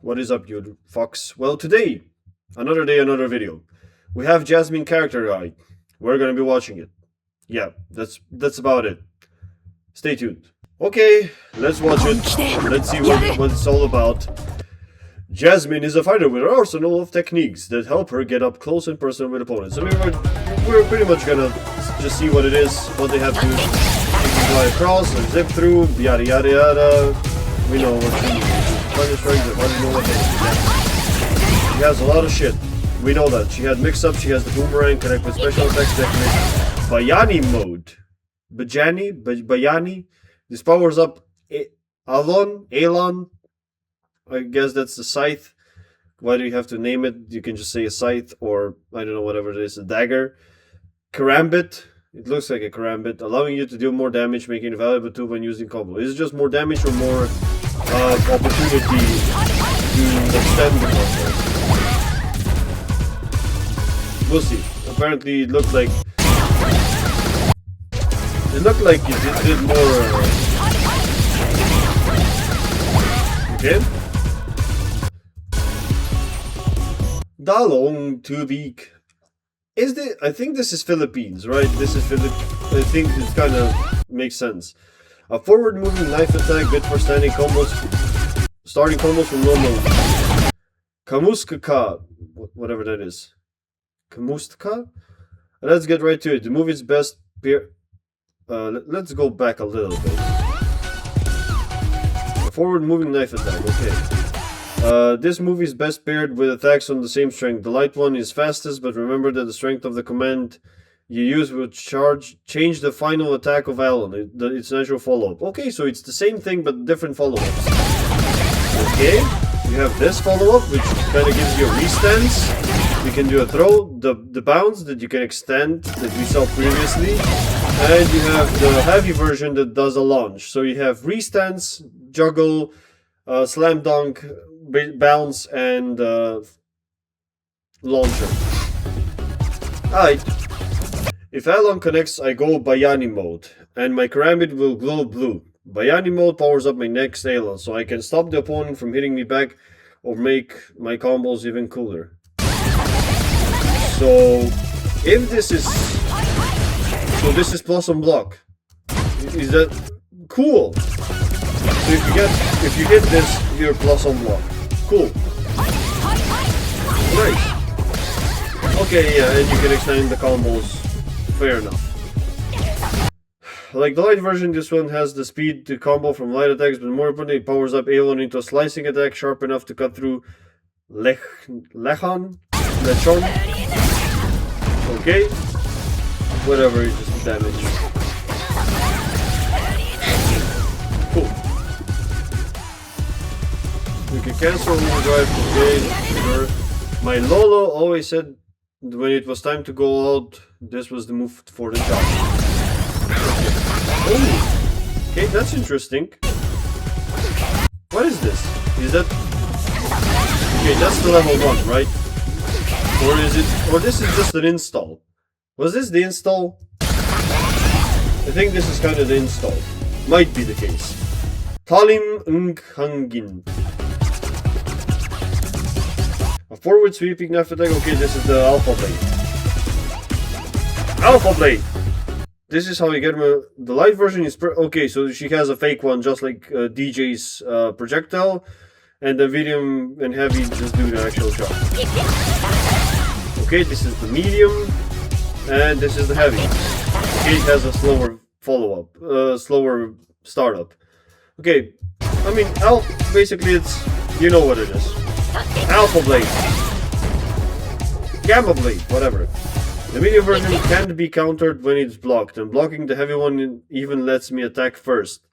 What is up, you fox? Well, today, another day, another video. We have Yasmine character guide. We're gonna be watching it. Yeah, that's about it. Stay tuned. Okay, let's watch it. Let's see what it's all about. Yasmine is a fighter with an arsenal of techniques that help her get up close and personal with opponents. I mean, we're pretty much gonna just see what it is, what they have to do. She can fly across and zip through, yada yada yada. We know what she strength, I don't know what they do. She has a lot of shit. We know that. She had mix-up, she has the boomerang, connect with special effects technique. Bayani mode. Bayani. This powers up Alon. I guess that's the scythe. Why do you have to name it? You can just say a scythe or, I don't know, whatever it is, a dagger. Karambit. It looks like a karambit, allowing you to deal more damage, making it a valuable tool when using combo. Is it just more damage or more opportunity to extend the combo? We'll see. Apparently it looked like it did more okay. Dalong to the I think this is Philippines, right? This is I think it kind of makes sense. A forward-moving knife attack, good for starting combos from normal. Kamuskaka, whatever that is. Kamustka? Let's get right to it. The movie's best let's go back a little bit. A forward-moving knife attack, okay. This movie is best paired with attacks on the same strength. The light one is fastest, but remember that the strength of the command you use will change the final attack of Alan. Its natural follow-up. Okay, so it's the same thing, but different follow-ups. Okay, you have this follow-up, which kind of gives you a restance. You can do a throw, the bounce that you can extend, that we saw previously. And you have the heavy version that does a launch. So you have restance, juggle, slam dunk, bounce, and launcher. Alright. If Alon connects, I go Bayani mode, and my Karambit will glow blue. Bayani mode powers up my next Alon, so I can stop the opponent from hitting me back or make my combos even cooler. So, if this is... So this is plus on block. Is that cool? So if you hit this, you're plus on block. Cool. Nice. Okay, yeah, and you can extend the combos. Fair enough. Like the light version, this one has the speed to combo from light attacks, but more importantly, it powers up Alon into a slicing attack sharp enough to cut through Lechon. Okay. Whatever, it's just damage. Cool. We can cancel overdrive. Okay, sure. My Lolo always said when it was time to go out, this was the move for the job. Oh, okay, that's interesting. What is this? Is that... Okay, that's the level 1, right? Or is it... Or this is just an install. Was this the install? I think this is kind of the install. Might be the case. Talim Hangin. A forward sweeping knife attack. Okay, this is the Alpha Blade. Alpha Blade! This is how you get the light version is... Okay, so she has a fake one, just like DJ's projectile. And the medium and heavy just do the actual job. Okay, this is the medium. And this is the heavy. Okay, it has a slower follow-up. Slower startup. Okay, I mean, basically it's... You know what it is. Alpha Blade. Gamma Blade, whatever. The medium version can't be countered when it's blocked, and blocking the heavy one even lets me attack first.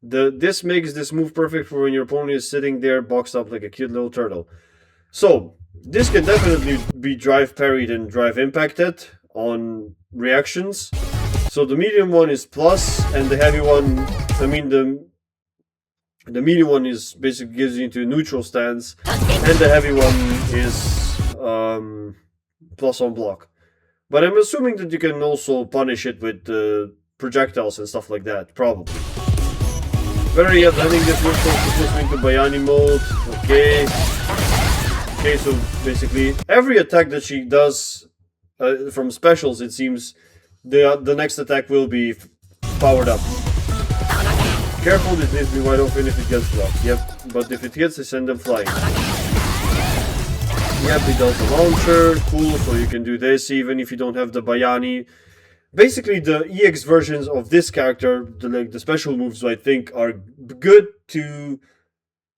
This makes this move perfect for when your opponent is sitting there boxed up like a cute little turtle. So, this can definitely be drive parried and drive impacted on reactions. So the medium one is plus, and the heavy one, I mean the medium one is basically gives you into a neutral stance, and the heavy one is plus on block. But I'm assuming that you can also punish it with projectiles and stuff like that, probably. Better yet, I think this will push me into Bayani mode. Okay. Okay, so basically, every attack that she does from specials, it seems, the next attack will be powered up. Careful, this needs to be wide open if it gets blocked. Yep, but if it hits, I send them flying. Yep, it does the launcher. Cool, so you can do this even if you don't have the Bayani. Basically, the EX versions of this character, the special moves, I think, are good to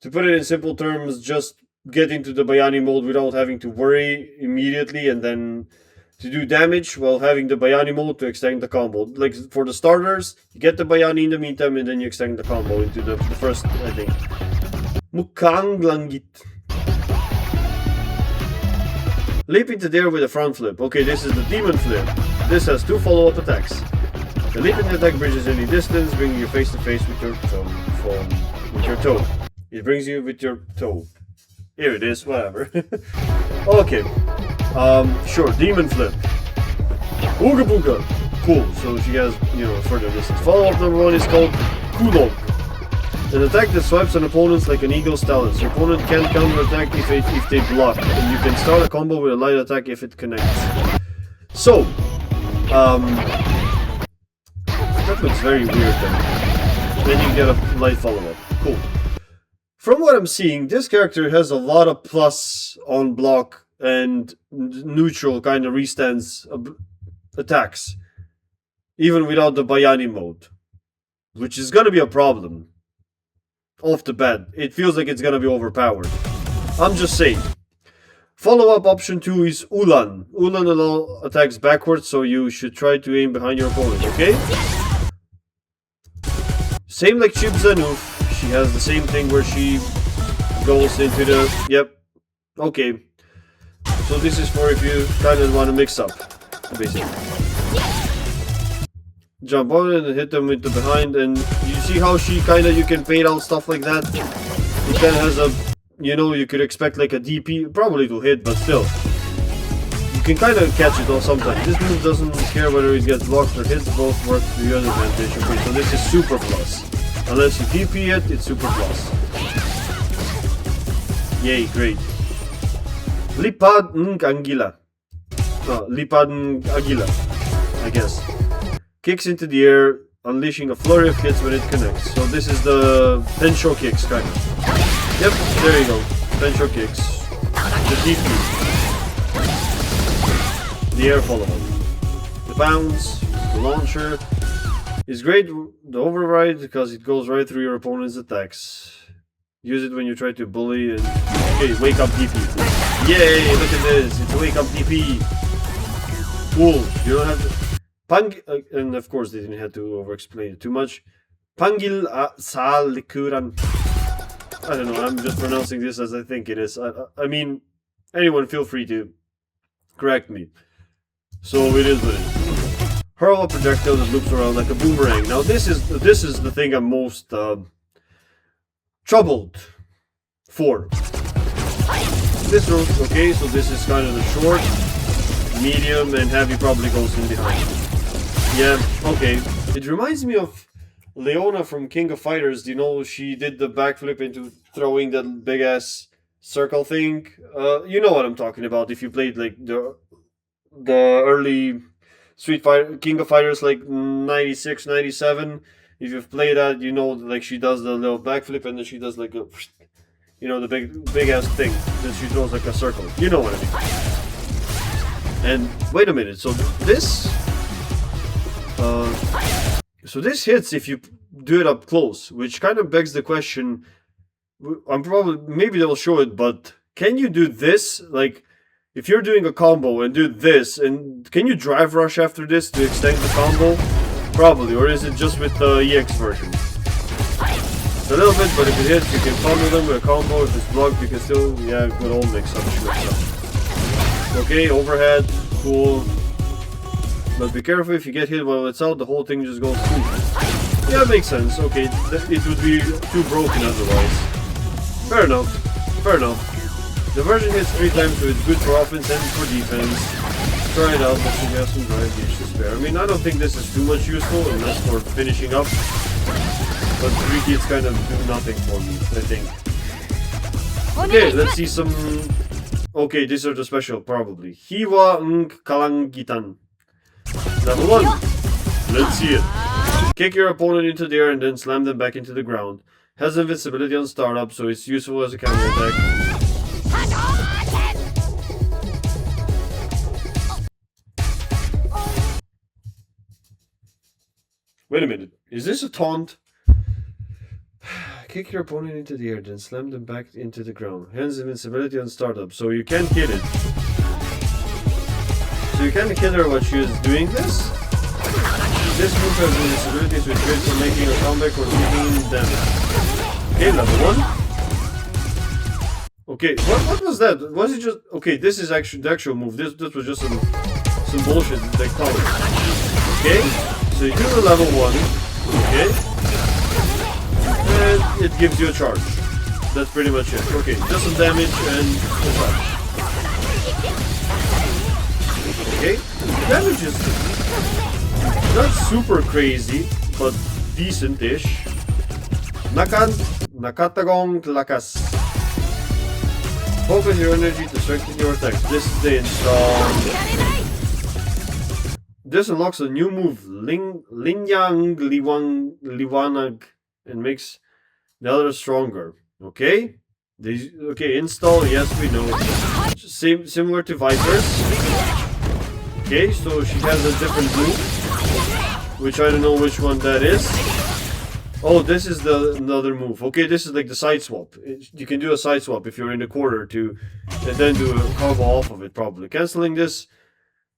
put it in simple terms, just get into the Bayani mode without having to worry immediately, and then to do damage while having the Bayani mode to extend the combo. Like for the starters, you get the Bayani in the meantime, and then you extend the combo into the first, I think. Mukhang Langit. Leap into the air with a front flip. Okay, this is the demon flip. This has 2 follow-up attacks. The leaping attack bridges any distance, bringing you face to face with your toe. It brings you with your toe. Here it is, whatever. Okay. Sure, demon flip. Ooga booga. Cool, so she has, further distance. Follow-up number 1 is called Kulong. An attack that swipes on opponents like an eagle's talons. Your opponent can't counter-attack if they block, and you can start a combo with a light attack if it connects. So, that looks very weird then. Then you get a light follow-up. Cool. From what I'm seeing, this character has a lot of plus on block and neutral kind of restance attacks, even without the Bayani mode, which is gonna be a problem. Off the bat, it feels like it's gonna be overpowered. I'm just saying. Follow-up option 2 is Ulan. Ulan attacks backwards, so you should try to aim behind your opponent, okay? Same like Chib Zanuf, she has the same thing where she goes into the... Yep. Okay. So this is for if you kind of want to mix up, basically. Jump on it and hit them with the behind, and you see how she you can fade out stuff like that? It kind of has a, you could expect like a DP, probably to hit, but still. You can kind of catch it though sometimes. This move doesn't care whether it gets blocked or hits, both work to your advantage. Okay, so this is super plus. Unless you DP it, it's super plus. Yay, great. Lipad Ngangila. Lipad Ngagila, I guess. Kicks into the air, unleashing a flurry of hits when it connects. So this is the Tensho kicks, kind of. Yep, there you go. Tensho kicks. The DP. The air follow-up. The bounce, the launcher. Is great, the override, because it goes right through your opponent's attacks. Use it when you try to bully and... Okay, wake up DP. Yay, look at this. It's a wake up DP. Cool. You don't have to... and of course they didn't have to over-explain it too much. Pangil Sal Likuran. I don't know, I'm just pronouncing this as I think it is. I mean, anyone feel free to correct me. So it is what it is. Hurl a projectile that loops around like a boomerang. Now this is the thing I'm most troubled for. This route, okay, so this is kind of the short, medium, and heavy probably goes in behind. Yeah, okay. It reminds me of Leona from King of Fighters. She did the backflip into throwing that big ass circle thing. You know what I'm talking about if you played like the early Street Fighter, King of Fighters, like 96, 97. If you've played that, like she does the little backflip and then she does like a, the big ass thing. Then she throws like a circle. You know what I mean. And wait a minute, so this hits if you do it up close, which kind of begs the question. Maybe they'll show it, but can you do this? Like, if you're doing a combo and do this, and can you drive rush after this to extend the combo? Probably, or is it just with the EX version? It's a little bit, but if it hits, you can combo them with a combo. If it's blocked, you can still, good old mix-up. Okay, overhead, cool. But be careful if you get hit while it's out, the whole thing just goes through. Yeah, makes sense. Okay, it would be too broken otherwise. Fair enough. The version hits 3 times, so it's good for offense and for defense. Try it out, but you have some drive gauge to spare. I mean, I don't think this is too much useful, unless for finishing up. but 3 hits kind of do nothing for me, I think. Okay, let's see some... Okay, these are the special, probably. Hiwa Kalangitan. Level 1. Let's see it. Kick your opponent into the air and then slam them back into the ground. Has invincibility on startup, so it's useful as a counter attack. Wait a minute, is this a taunt? Kick your opponent into the air, then slam them back into the ground. Hence invincibility on startup, so you can't hit it. So you can't hit her while she is doing this? This move has invincibility, so it's great for making a comeback or taking damage. Okay, level 1. Okay, what was that? Was it just... Okay, this is actually the actual move. This was just some bullshit they call it. Okay, so you do the level 1. Okay. And it gives you a charge. That's pretty much it. Okay, just some damage and a charge. Okay, the damage is not super crazy, but decent-ish. Nakatagong Lakas. Focus your energy to strengthen your attacks. This is the install. This unlocks a new move, Linyang Liwanag, and makes the other stronger. Okay? Okay, install, yes, we know. Similar to Vipers. Okay, so she has a different move, which I don't know which one that is. Oh, this is another move. Okay, this is like the side swap. You can do a side swap if you're in the corner and then do a combo off of it, probably. Canceling this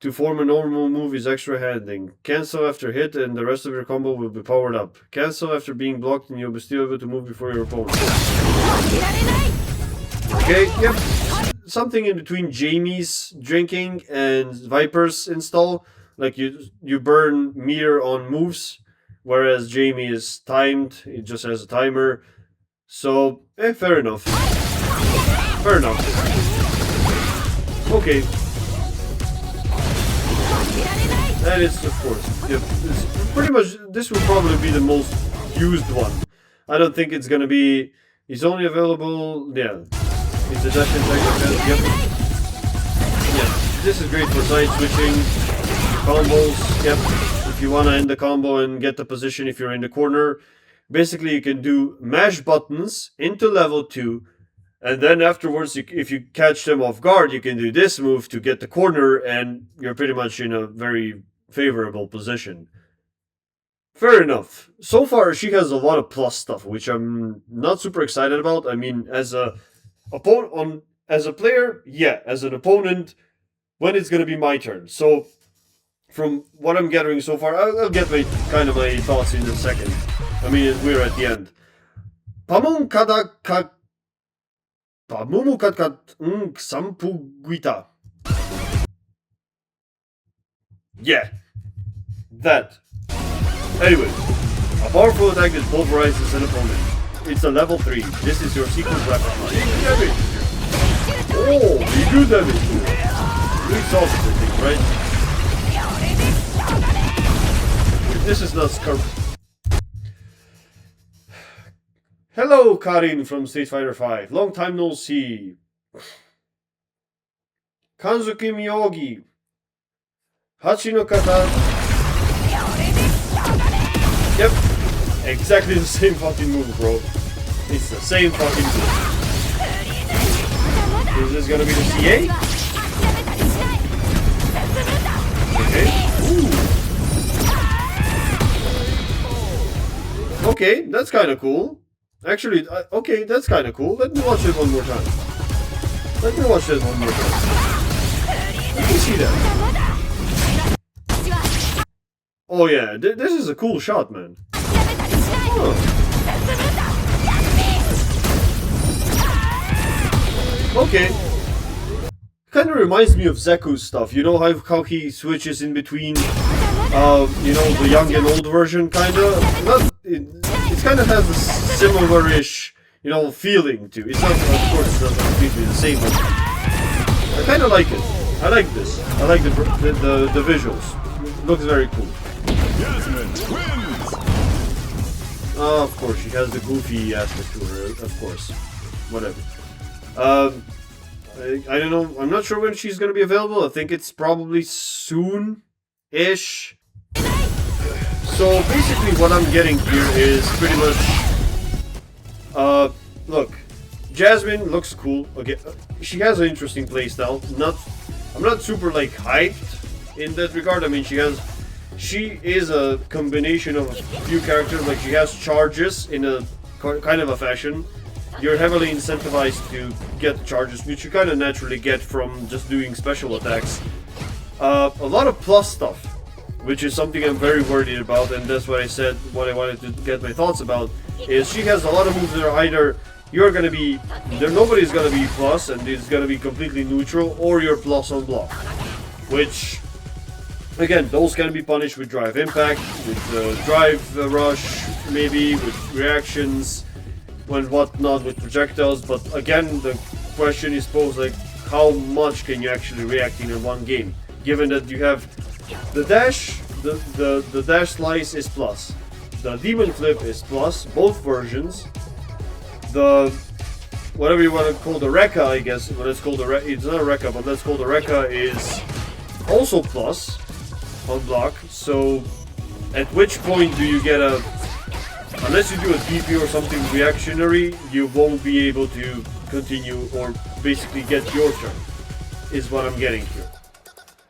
to form a normal move is extra handling. Cancel after hit and the rest of your combo will be powered up. Cancel after being blocked and you'll be still able to move before your opponent. Okay, yep. Something in between Jamie's drinking and Viper's install. Like you burn meter on moves, whereas Jamie is timed. It just has a timer. So, fair enough. Fair enough. Okay. And it's, of course, it's pretty much, this will probably be the most used one. I don't think it's gonna be, it's only available, yeah. It's a dash attack, yep. Yeah, this is great for side switching, combos, yep. If you wanna end the combo and get the position if you're in the corner. Basically, you can do mash buttons into level 2, and then afterwards, if you catch them off guard, you can do this move to get the corner, and you're pretty much in a very favorable position. Fair enough. So far, she has a lot of plus stuff, which I'm not super excited about. I mean, as a player, yeah. As an opponent, when it's gonna be my turn. So, from what I'm gathering so far, I'll get my thoughts in a second. I mean, we're at the end. Sampuguita. Yeah. That. Anyway. A powerful attack that pulverizes an opponent. It's a level 3. This is your secret weapon. Big damage. Oh, you do damage. 3 sauces, I think, right? This is not Scar. Hello, Karin from Street Fighter 5. Long time no see. Kanzuki Miyogi. Hachi no Kata. Yep. Exactly the same fucking move, bro. It's the same fucking move. Is this gonna be the CA? Okay. Ooh. Okay, that's kind of cool. Actually, okay, that's kind of cool. Let me watch it one more time. Let me watch it one more time. You can see that. Oh yeah, this is a cool shot, man. Oh. Okay. Kind of reminds me of Zeku's stuff. You know how he switches in between, you know, the young and old version, kind of. It kind of has a similar-ish, you know, feeling to. It's not, of course, it's not completely the same, but I kind of like it. I like this. I like the visuals. It looks very cool. Yasmine wins. Of course, she has the goofy aspect to her, of course. Whatever. Um, I don't know. I'm not sure when she's gonna be available. I think it's probably soon-ish. So basically, what I'm getting here is pretty much. Look, Yasmine looks cool. Okay, she has an interesting playstyle. I'm not super like hyped in that regard. I mean, she is a combination of a few characters. Like she has charges in a kind of a fashion. You're heavily incentivized to get the charges, which you kind of naturally get from just doing special attacks. A lot of plus stuff, which is something I'm very worried about, and that's what I said. What I wanted to get my thoughts about is she has a lot of moves that are either nobody's gonna be plus and it's gonna be completely neutral, or you're plus on block, which again, those can be punished with drive impact, with drive rush, maybe with reactions, and whatnot with projectiles. But again, the question is posed like, how much can you actually react in one game? Given that you have the dash, the dash slice is plus, the demon flip is plus, both versions. The whatever you want to call the Rekka, I guess, but it's called it's not a Rekka, but let's call the Rekka is also plus on block. So at which point do you get unless you do a DP or something reactionary, you won't be able to continue or basically get your turn, is what I'm getting here.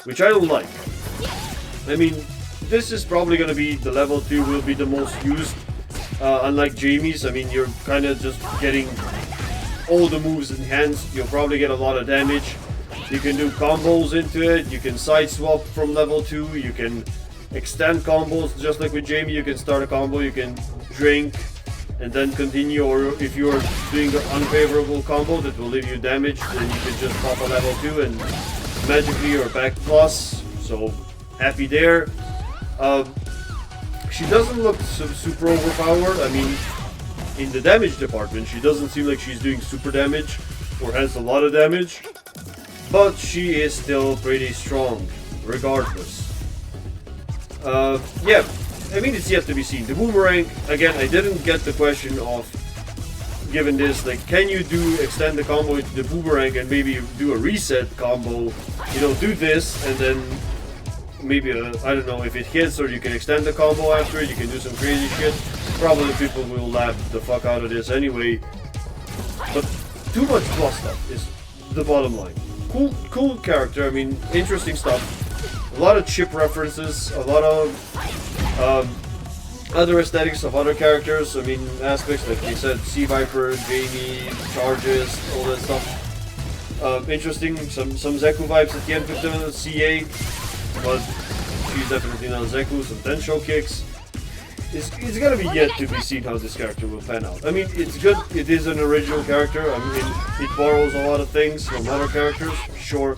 Which I don't like. I mean, this is probably going to be the level 2 will be the most used. Unlike Jamie's, I mean, you're kind of just getting all the moves in hands. You'll probably get a lot of damage. You can do combos into it. You can side swap from level 2. You can extend combos, just like with Jamie. You can start a combo, you can drink, and then continue. Or if you're doing an unfavorable combo that will leave you damage, then you can just pop a level 2 and magically you're back plus. So happy there. She doesn't look super overpowered. I mean, in the damage department, she doesn't seem like she's doing super damage or has a lot of damage, but she is still pretty strong, regardless. Yeah, I mean, it's yet to be seen. The boomerang, again, I didn't get the question of, given this, like, can you extend the combo into the boomerang and maybe do a reset combo, you know, do this and then maybe I don't know if it hits, or you can extend the combo after it, you can do some crazy shit. Probably people will laugh the fuck out of this anyway. But too much plus stuff is the bottom line. Cool character, I mean, interesting stuff. A lot of chip references, a lot of other aesthetics of other characters. I mean, aspects like you said, Sea Viper, Jamie, charges, all that stuff. Interesting, some Zeku vibes at the end with the CA. But she's definitely not Zeku, some Tensho kicks. It's gonna be yet to be seen how this character will pan out. I mean, it's good, it is an original character. I mean, it borrows a lot of things from other characters, sure.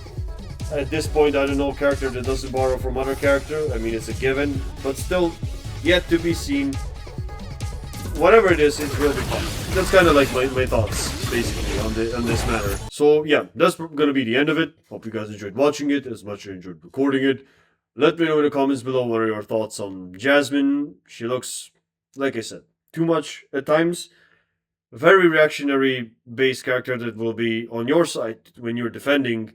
At this point, I don't know a character that doesn't borrow from other characters. I mean, it's a given, but still, yet to be seen. Whatever it is, it will be fun. That's kind of like my thoughts, basically, on this matter. So yeah, that's gonna be the end of it. Hope you guys enjoyed watching it as much as I enjoyed recording it. Let me know in the comments below what are your thoughts on Yasmine. She looks, like I said, too much at times. Very reactionary base character that will be on your side when you're defending.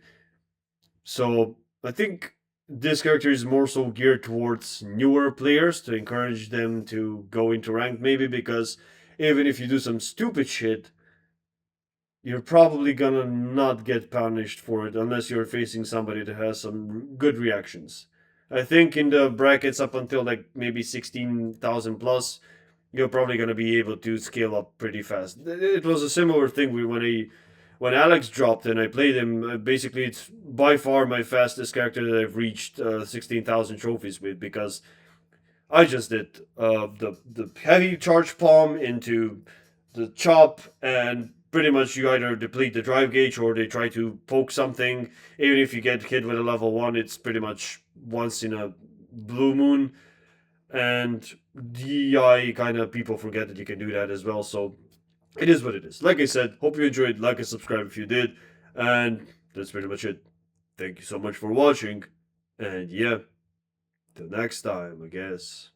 So I think this character is more so geared towards newer players to encourage them to go into ranked, maybe, because even if you do some stupid shit, you're probably gonna not get punished for it unless you're facing somebody that has some good reactions. I think in the brackets up until like maybe 16,000 plus, you're probably gonna be able to scale up pretty fast. It was a similar thing when Alex dropped and I played him. Basically, it's by far my fastest character that I've reached 16,000 trophies with, because I just did the heavy charge palm into the chop, and pretty much you either deplete the drive gauge or they try to poke something. Even if you get hit with a level 1, it's pretty much once in a blue moon. And DI kind of people forget that you can do that as well, so it is what it is. Like I said, hope you enjoyed. Like and subscribe if you did. And that's pretty much it. Thank you so much for watching. And yeah, till next time, I guess.